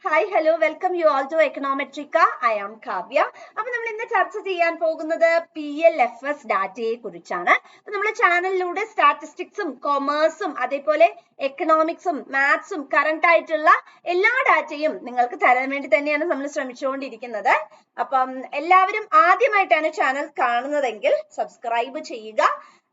Hi, hello, welcome you all to Econometrica. I am Kavya. അപ്പോൾ നമ്മൾ ഇന്ന് ചർച്ച ചെയ്യാൻ പോകുന്നത് PLFS ഡാറ്റയെ കുറിച്ചാണ്. അപ്പോൾ നമ്മുടെ ചാനലിലൂടെ സ്റ്റാറ്റിസ്റ്റിക്സും കൊമേഴ്സും അതേപോലെ എക്കണോമിക്സും മാത്സും കറന്റ് ആയിട്ടുള്ള എല്ലാ ഡാറ്റയും നിങ്ങൾക്ക് തരാൻ വേണ്ടി തന്നെയാണ് നമ്മൾ ശ്രമിച്ചുകൊണ്ടിരിക്കുന്നത്. അപ്പം എല്ലാവരും ആദ്യമായിട്ടാണ് ചാനൽ കാണുന്നതെങ്കിൽ സബ്സ്ക്രൈബ് ചെയ്യുക.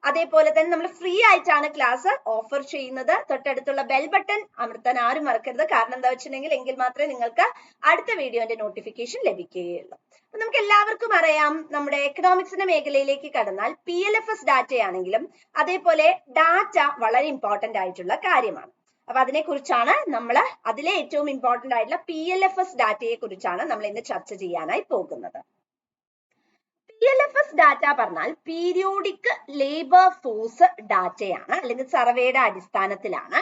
അതേപോലെ തന്നെ നമ്മൾ ഫ്രീ ആയിട്ടാണ് ക്ലാസ് ഓഫർ ചെയ്യുന്നത്. തൊട്ടടുത്തുള്ള ബെൽ ബട്ടൺ അമർത്താൻ ആരും മറക്കരുത്. കാരണം എന്താ വെച്ചിട്ടുണ്ടെങ്കിൽ എങ്കിൽ മാത്രമേ നിങ്ങൾക്ക് അടുത്ത വീഡിയോന്റെ നോട്ടിഫിക്കേഷൻ ലഭിക്കുകയുള്ളൂ. അപ്പൊ നമുക്ക് എല്ലാവർക്കും അറിയാം, നമ്മുടെ എക്കണോമിക്സിന്റെ മേഖലയിലേക്ക് കടന്നാൽ PLFS ഡാറ്റയാണെങ്കിലും അതേപോലെ ഡാറ്റ വളരെ ഇമ്പോർട്ടന്റ് ആയിട്ടുള്ള കാര്യമാണ്. അപ്പൊ അതിനെ കുറിച്ചാണ് നമ്മൾ അതിലെ ഏറ്റവും ഇമ്പോർട്ടന്റ് ആയിട്ടുള്ള PLFS ഡാറ്റയെ കുറിച്ചാണ് നമ്മൾ ഇന്ന് ചർച്ച ചെയ്യാനായി പോകുന്നത്. PLFS ഡാറ്റ പറഞ്ഞാൽ പീരിയോഡിക് ലേബർ ഫോഴ്സ് ഡാറ്റയാണ്, അല്ലെങ്കിൽ സർവേയുടെ അടിസ്ഥാനത്തിലാണ്.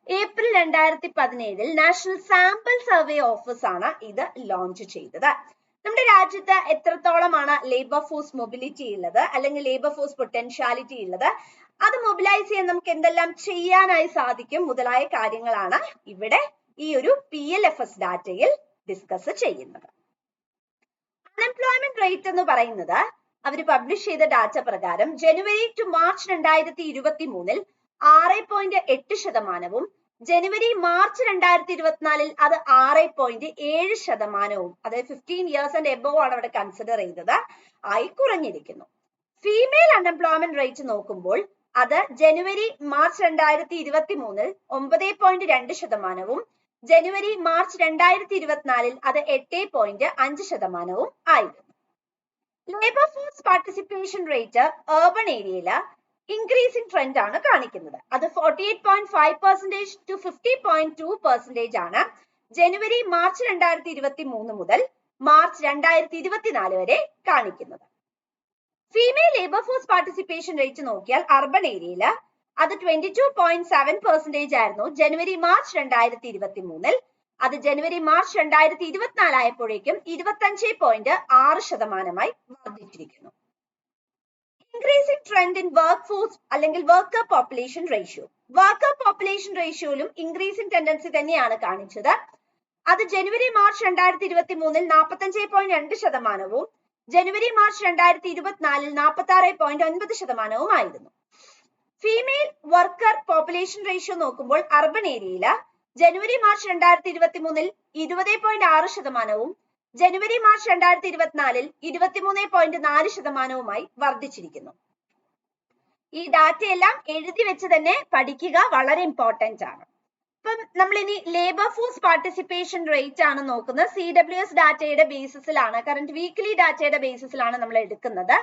April 2017 national sample survey office ആണ് ഇത് ലോഞ്ച് ചെയ്തത്. നമ്മുടെ രാജ്യത്ത് എത്രത്തോളമാണ് ലേബർ ഫോഴ്സ് മൊബിലിറ്റി ഉള്ളത്, അല്ലെങ്കിൽ ലേബർ ഫോഴ്സ് പൊട്ടൻഷ്യാലിറ്റി ഉള്ളത്, അത് മൊബിലൈസ് ചെയ്യാൻ നമുക്ക് എന്തെല്ലാം ചെയ്യാനായി സാധിക്കും മുതലായ കാര്യങ്ങളാണ് ഇവിടെ ഈ ഒരു PLFS ഡാറ്റയിൽ ഡിസ്കസ് ചെയ്യുന്നത്. അൺഎംപ്ലോയ്മെന്റ് റേറ്റ് എന്ന് പറയുന്നത് അവർ പബ്ലിഷ് ചെയ്ത ഡാറ്റ പ്രകാരം ജനുവരി ടു മാർച്ച് 2023 6.8%, ജനുവരി മാർച്ച് 2024 അത് 6.7%, അതായത് 15 years and above ആണ് അവിടെ കൺസിഡർ ചെയ്തത്, ആയി കുറഞ്ഞിരിക്കുന്നു. ഫീമെയിൽ അൺഎംപ്ലോയ്മെന്റ് റേറ്റ് നോക്കുമ്പോൾ അത് ജനുവരി മാർച്ച് 2023 9.2%, ജനുവരി മാർച്ച് 2024 അത് 8.5% ആയിരുന്നു. Labour force participation rate urban ഏരിയയില് ഇൻക്രീസിംഗ് ട്രെൻഡ് ആണ് കാണിക്കുന്നത്. അത് 48.5% to 50.2% ആണ് ജനുവരി മാർച്ച് 2023 മുതൽ മാർച്ച് 2024 വരെ കാണിക്കുന്നത്. Female labour force participation rate നോക്കിയാൽ അർബൻ ഏരിയയില് അത് 22.7% ആയിരുന്നു ജനുവരി മാർച്ച് 2023. അത് ജനുവരി മാർച്ച് 2024 ആയപ്പോഴേക്കും 25.6% വർദ്ധിച്ചിരിക്കുന്നു. Increasing trend in workforce അല്ലെങ്കിൽ worker population ratio. Worker population റേഷ്യോയിലും ഇൻക്രീസിംഗ് ടെൻഡൻസി തന്നെയാണ് കാണിച്ചത്. അത് ജനുവരി മാർച്ച് 2023 45.2%, ജനുവരി മാർച്ച് 2024 46.9% ആയിരുന്നു. ഫീമെയിൽ വർക്കർ പോപ്പുലേഷൻ റേഷ്യോ നോക്കുമ്പോൾ അർബൻ ഏരിയയില് ജനുവരി മാർച്ച് 2023 20.6%, ജനുവരി മാർച്ച് 2024 23.4% വർദ്ധിച്ചിരിക്കുന്നു. ഈ ഡാറ്റയെല്ലാം എഴുതി വെച്ച് തന്നെ പഠിക്കുക, വളരെ ഇമ്പോർട്ടന്റ് ആണ്. അപ്പം നമ്മൾ ഇനി ലേബർ ഫോഴ്സ് പാർട്ടിസിപ്പേഷൻ റേറ്റ് ആണ് നോക്കുന്നത്. CWS ഡാറ്റയുടെ ബേസിസിലാണ്, കറന്റ് വീക്ക്ലി ഡാറ്റയുടെ ബേസിസിലാണ് നമ്മൾ എടുക്കുന്നത്.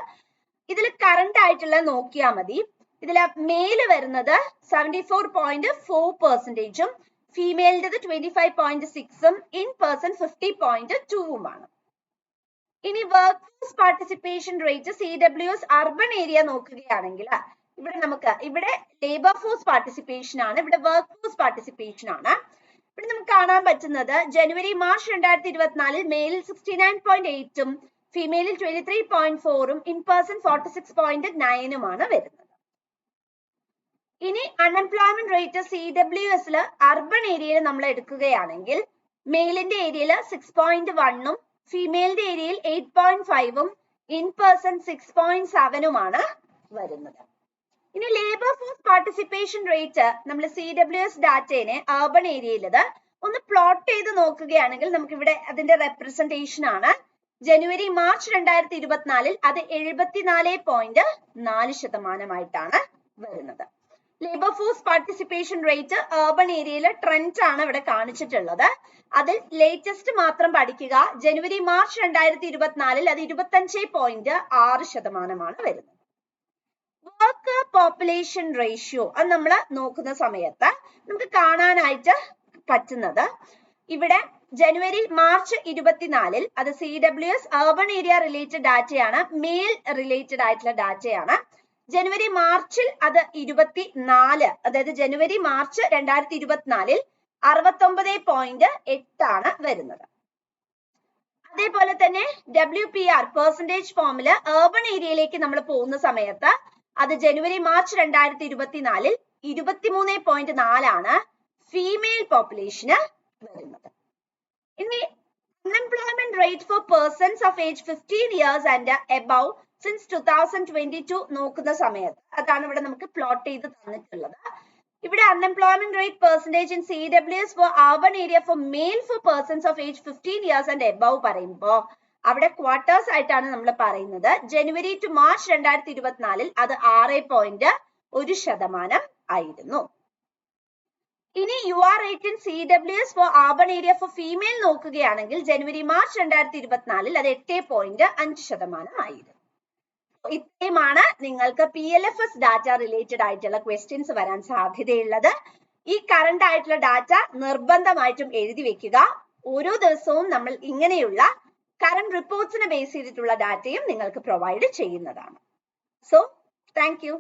ഇതിൽ കറന്റ് ആയിട്ടുള്ള നോക്കിയാൽ മതി. ഇതില് മെയില് വരുന്നത് 74.4%, ഫീമെയിലിന്റെ 25.6%, ഇൻ പേഴ്സൺ 50.2%. ഇനി work force participation rate CWS urban area നോക്കുകയാണെങ്കിൽ ഇവിടെ ലേബർ ഫോഴ്സ് പാർട്ടിസിപ്പേഷൻ ആണ്, ഇവിടെ വർക്ക് ഫോഴ്സ് പാർട്ടിസിപ്പേഷൻ ആണ്. ഇവിടെ നമുക്ക് കാണാൻ പറ്റുന്നത് ജനുവരി മാർച്ച് 2024 മെയിലിൽ 69.8%, ഫീമെയിലിൽ 23.4%, ഇൻ പേഴ്സൺ 46.9% വരുന്നത്. ഇനി അൺഎംപ്ലോയ്മെന്റ് റേറ്റ് CWS അർബൻ ഏരിയയിൽ നമ്മൾ എടുക്കുകയാണെങ്കിൽ മെയിലിന്റെ ഏരിയയിൽ 6.1%, ഫീമെയിലിന്റെ ഏരിയയിൽ 8.5%, ഇൻ പേഴ്സൺ 6.7% വരുന്നത്. ഇനി ലേബർ ഫോഴ്സ് പാർട്ടിസിപ്പേഷൻ റേറ്റ് നമ്മൾ CWS ഡാറ്റേനെ അർബൻ ഏരിയയിൽ ഒന്ന് പ്ലോട്ട് ചെയ്ത് നോക്കുകയാണെങ്കിൽ നമുക്ക് ഇവിടെ അതിന്റെ റെപ്രസെന്റേഷൻ ആണ്. ജനുവരി മാർച്ച് 2024 അത് 74.4% വരുന്നത്. Labour force participation rate urban ഏരിയയിൽ ട്രെൻഡ് ആണ് ഇവിടെ കാണിച്ചിട്ടുള്ളത്. അതിൽ ലേറ്റസ്റ്റ് മാത്രം പഠിക്കുക. ജനുവരി മാർച്ച് 2024 അത് 25.6% വരുന്നത്. വർക്കർ പോപ്പുലേഷൻ റേഷ്യോ അത് നമ്മൾ നോക്കുന്ന സമയത്ത് നമുക്ക് കാണാനായിട്ട് പറ്റുന്നത് ഇവിടെ ജനുവരി മാർച്ച് 2024 അത് CWS അർബൻ ഏരിയ റിലേറ്റഡ് ഡാറ്റയാണ്, മെയിൽ റിലേറ്റഡ് ആയിട്ടുള്ള ഡാറ്റയാണ്. ജനുവരി മാർച്ചിൽ അത് 24, അതായത് ജനുവരി മാർച്ച് 2024 69.8% വരുന്നത്. അതേപോലെ തന്നെ WPR പെർസെന്റേജ് ഫോമില് അർബൻ ഏരിയയിലേക്ക് നമ്മൾ പോകുന്ന സമയത്ത് അത് ജനുവരി മാർച്ച് 2024 23.4% ഫീമെയിൽ പോപ്പുലേഷന് വരുന്നത്. ഇനി unemployment rate for persons of age 15 years and above since 2022 നോക്കുന്ന സമയത്ത് അതാണ് ഇവിടെ നമുക്ക് പ്ലോട്ട് ചെയ്ത് തന്നിട്ടുള്ളത്. ഇവിടെ unemployment rate percentage in CWS for urban area for male for persons of age 15 years and above പറയുമ്പോ അവിടെ ക്വാർട്ടേഴ്സ് ആയിട്ടാണ് നമ്മൾ പറയുന്നത്. ജനുവരി ടു മാർച്ച് 2024 അത് 6.1% ആയിരുന്നു. ഇനി UR rate in CWS for urban area for female നോക്കുകയാണെങ്കിൽ ജനുവരി മാർച്ച് 2024 അത് 8.5% ആയിരുന്നു. ഇത്രയുമാണ് നിങ്ങൾക്ക് PLFS ഡാറ്റ റിലേറ്റഡ് ആയിട്ടുള്ള ക്വസ്റ്റ്യൻസ് വരാൻ സാധ്യതയുള്ളത്. ഈ കറണ്ട് ആയിട്ടുള്ള ഡാറ്റ നിർബന്ധമായിട്ടും എഴുതി വെക്കുക. ഓരോ ദിവസവും നമ്മൾ ഇങ്ങനെയുള്ള കറണ്ട് റിപ്പോർട്ട്സിനെ ബേസ് ചെയ്തിട്ടുള്ള ഡാറ്റയും നിങ്ങൾക്ക് പ്രൊവൈഡ് ചെയ്യുന്നതാണ്. So thank you.